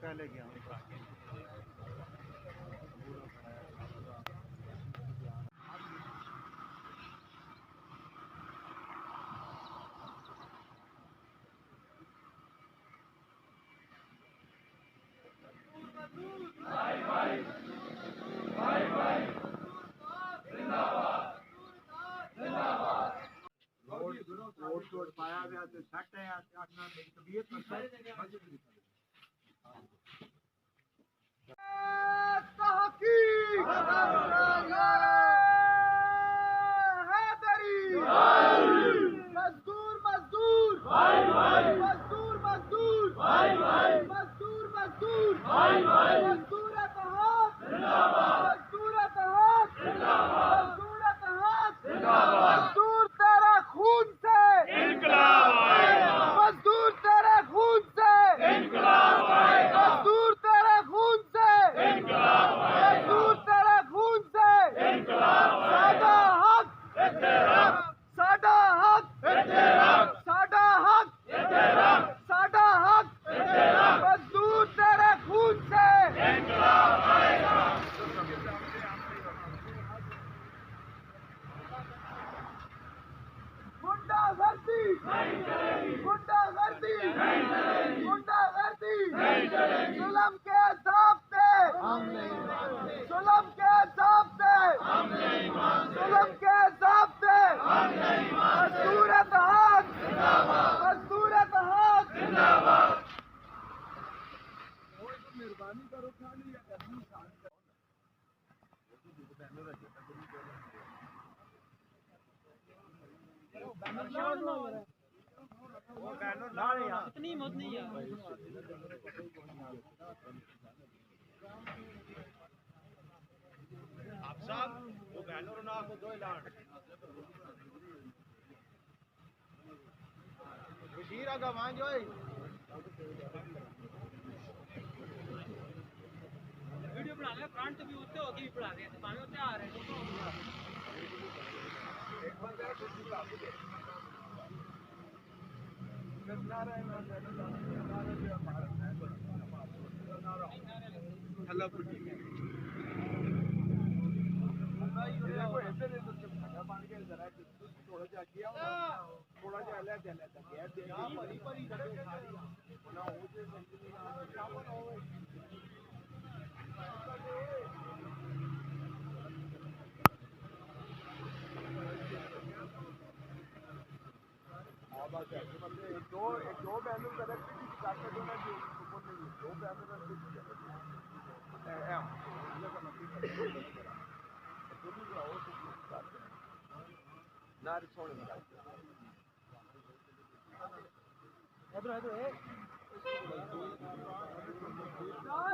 पहले गया रोड पाया गया तो सट है अपना तबीयत मजदूर मजदूर भाई भाई मजदूर मजदूर भाई भाई मजदूर मजदूर भाई भाई मजदूर इत्तेहाद जिंदाबाद मजदूर इत्तेहाद जिंदाबाद मजदूर इत्तेहाद जिंदाबाद मजदूर तेरे खून से इंकलाब आएगा मजदूर तेरे खून से इंकलाब आएगा मजदूर तेरे खून से इंकलाब आएगा मजदूर तेरे खून से इंकलाब आएगा साडा हक इत्तेहाद साडा हक इत्तेहाद साडा हक इत्तेहाद मजदूर तेरे खून से इंकलाब आएगा गुंडागर्दी नहीं चलेगी गुंडागर्दी नहीं चलेगी गुंडागर्दी नहीं चलेगी जुल्म के ज़ाब्ते हम नहीं मानते जुल्म के ज़ाब्ते हम नहीं मानते जुल्म के ज़ाब्ते हम नहीं मानते मजदूर इत्तेहाद जिंदाबाद मजदूर इत्तेहाद जिंदाबाद मेहरबानी करो खाली या गर्मी शांत करो वो बैनर ला रहे हैं इतनी हिम्मत नहीं है आप साहब वो बैनर ना को दो ऐलान बशीर आगा मान जो वीडियो बना ले फ्रंट भी उत्ते होगी भी बना दे पावे उत्ते आ रहे हैं एक बंदा कुछ बना दे अल्लाह पुटी देखो ऐसे नहीं तो ठंडा पानी के जरा थोड़ा जा किया थोड़ा जा ले दे लेता है यहां भरी भरी जगह खाली ना हो जे सामान हो बात है मतलब एक दो बैनर करेक्ट भी जाते जो ना जो ऊपर नहीं दो बैनर भी है ये का मतलब तो भी आओ तो ना छोड़ दे इधर इधर